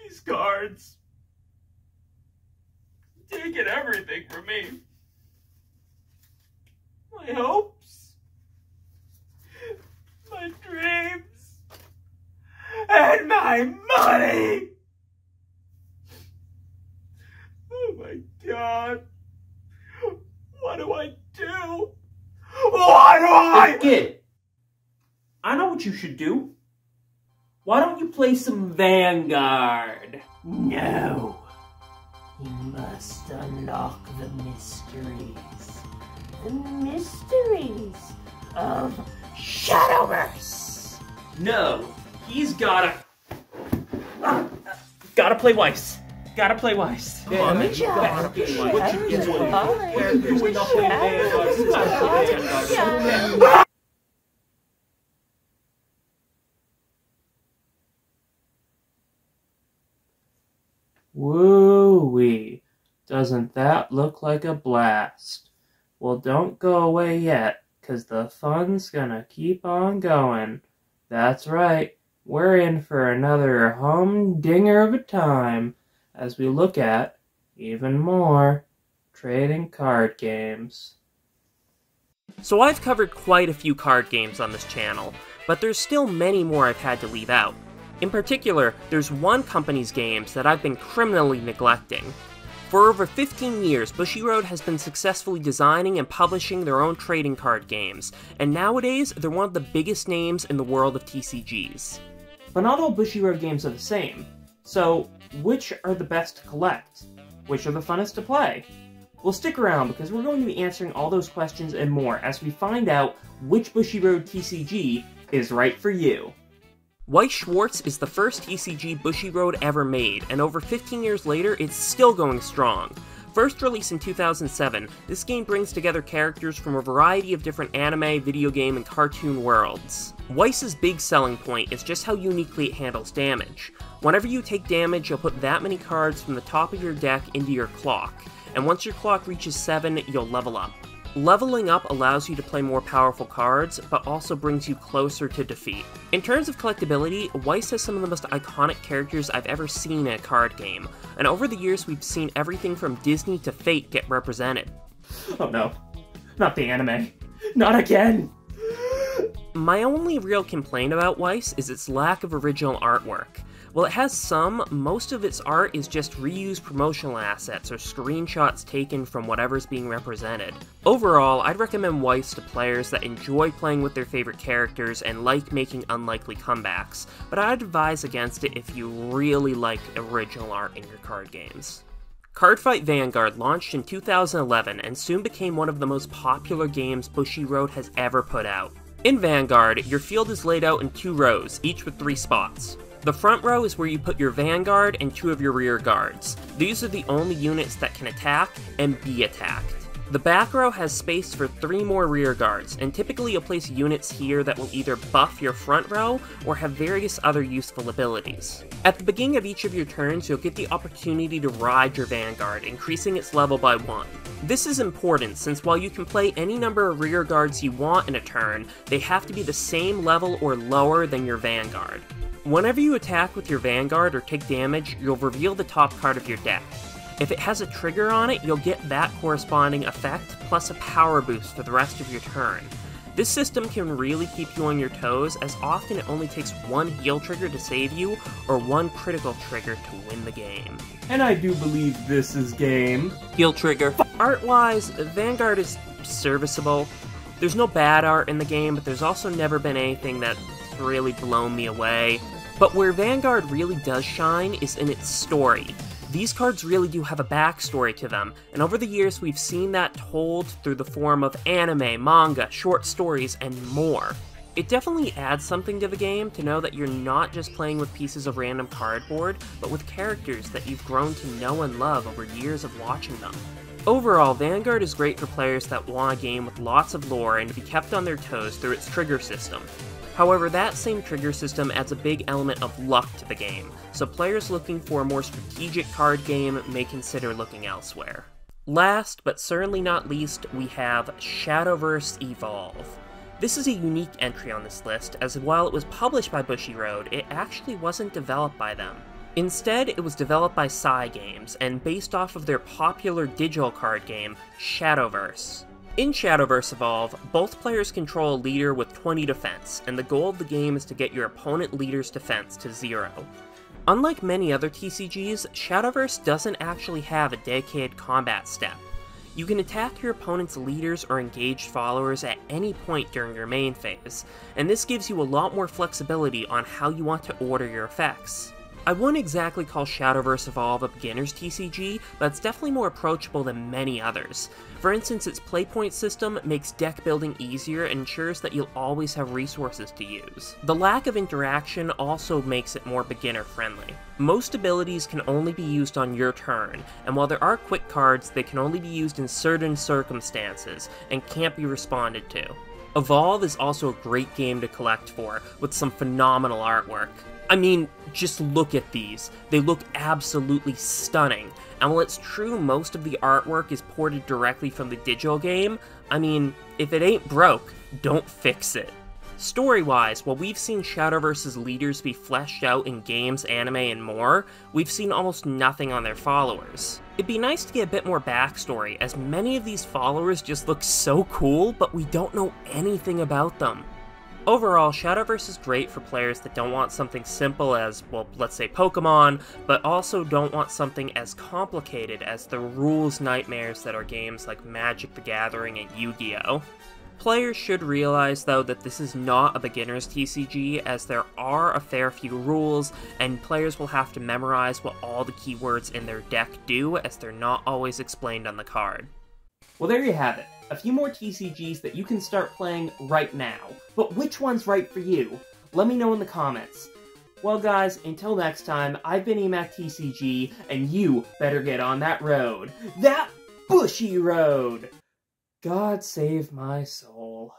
These cards. Taking everything from me. My hopes. My dreams. And my money! Oh my God. What do I do? What do I... Hey, kid, I know what you should do. Why don't you play some Vanguard? No. You must unlock the mysteries. The mysteries of Shadowverse. No, he's gotta play Weiss. Gotta play Weiss. Damn it, you gotta play Weiss. What you doing? We're not playing Vanguard. You gotta play Vanguard. Woo-wee. Doesn't that look like a blast? Well, don't go away yet, 'cause the fun's gonna keep on going. That's right, we're in for another humdinger of a time as we look at even more trading card games. So I've covered quite a few card games on this channel, but there's still many more I've had to leave out. In particular, there's one company's games that I've been criminally neglecting. For over 15 years, Bushiroad has been successfully designing and publishing their own trading card games, and nowadays they're one of the biggest names in the world of TCGs. But not all Bushiroad games are the same. So, which are the best to collect? Which are the funnest to play? Well, stick around because we're going to be answering all those questions and more as we find out which Bushiroad TCG is right for you. Weiss Schwarz is the first TCG Bushiroad ever made, and over 15 years later, it's still going strong. First released in 2007, this game brings together characters from a variety of different anime, video game, and cartoon worlds. Weiss's big selling point is just how uniquely it handles damage. Whenever you take damage, you'll put that many cards from the top of your deck into your clock, and once your clock reaches 7, you'll level up. Leveling up allows you to play more powerful cards, but also brings you closer to defeat. In terms of collectability, Weiss has some of the most iconic characters I've ever seen in a card game, and over the years we've seen everything from Disney to Fate get represented. Oh no, not the anime. Not again! My only real complaint about Weiss is its lack of original artwork. While it has some, most of its art is just reused promotional assets or screenshots taken from whatever's being represented. Overall, I'd recommend Weiss to players that enjoy playing with their favorite characters and like making unlikely comebacks, but I'd advise against it if you really like original art in your card games. Cardfight Vanguard launched in 2011 and soon became one of the most popular games Bushiroad has ever put out. In Vanguard, your field is laid out in 2 rows, each with 3 spots. The front row is where you put your Vanguard and 2 of your rear guards. These are the only units that can attack and be attacked. The back row has space for 3 more rear guards, and typically you'll place units here that will either buff your front row or have various other useful abilities. At the beginning of each of your turns, you'll get the opportunity to ride your Vanguard, increasing its level by 1. This is important since while you can play any number of rear guards you want in a turn, they have to be the same level or lower than your Vanguard. Whenever you attack with your Vanguard or take damage, you'll reveal the top card of your deck. If it has a trigger on it, you'll get that corresponding effect, plus a power boost for the rest of your turn. This system can really keep you on your toes, as often it only takes 1 heal trigger to save you, or 1 critical trigger to win the game. And I do believe this is game. Heal trigger. Art-wise, Vanguard is serviceable. There's no bad art in the game, but there's also never been anything that's really blown me away. But where Vanguard really does shine is in its story. These cards really do have a backstory to them, and over the years we've seen that told through the form of anime, manga, short stories, and more. It definitely adds something to the game to know that you're not just playing with pieces of random cardboard, but with characters that you've grown to know and love over years of watching them. Overall, Vanguard is great for players that want a game with lots of lore and to be kept on their toes through its trigger system. However, that same trigger system adds a big element of luck to the game, so players looking for a more strategic card game may consider looking elsewhere. Last, but certainly not least, we have Shadowverse Evolve. This is a unique entry on this list, as while it was published by Bushiroad, it actually wasn't developed by them. Instead, it was developed by Games and based off of their popular digital card game, Shadowverse. In Shadowverse Evolve, both players control a leader with 20 defense, and the goal of the game is to get your opponent leader's defense to 0. Unlike many other TCGs, Shadowverse doesn't actually have a dedicated combat step. You can attack your opponent's leaders or engaged followers at any point during your main phase, and this gives you a lot more flexibility on how you want to order your effects. I wouldn't exactly call Shadowverse Evolve a beginner's TCG, but it's definitely more approachable than many others. For instance, its playpoint system makes deck building easier and ensures that you'll always have resources to use. The lack of interaction also makes it more beginner-friendly. Most abilities can only be used on your turn, and while there are quick cards, they can only be used in certain circumstances, and can't be responded to. Evolve is also a great game to collect for, with some phenomenal artwork. I mean, just look at these. They look absolutely stunning. And while it's true most of the artwork is ported directly from the digital game, I mean, if it ain't broke, don't fix it. Story-wise, while we've seen Shadowverse's leaders be fleshed out in games, anime, and more, we've seen almost nothing on their followers. It'd be nice to get a bit more backstory, as many of these followers just look so cool, but we don't know anything about them. Overall, Shadowverse is great for players that don't want something simple as, well, let's say Pokemon, but also don't want something as complicated as the rules nightmares that are games like Magic the Gathering and Yu-Gi-Oh! Players should realize, though, that this is not a beginner's TCG, as there are a fair few rules, and players will have to memorize what all the keywords in their deck do, as they're not always explained on the card. Well, there you have it. A few more TCGs that you can start playing right now. But which one's right for you? Let me know in the comments. Well guys, until next time, I've been Emac TCG, and you better get on that road. That Bushiroad! God save my soul.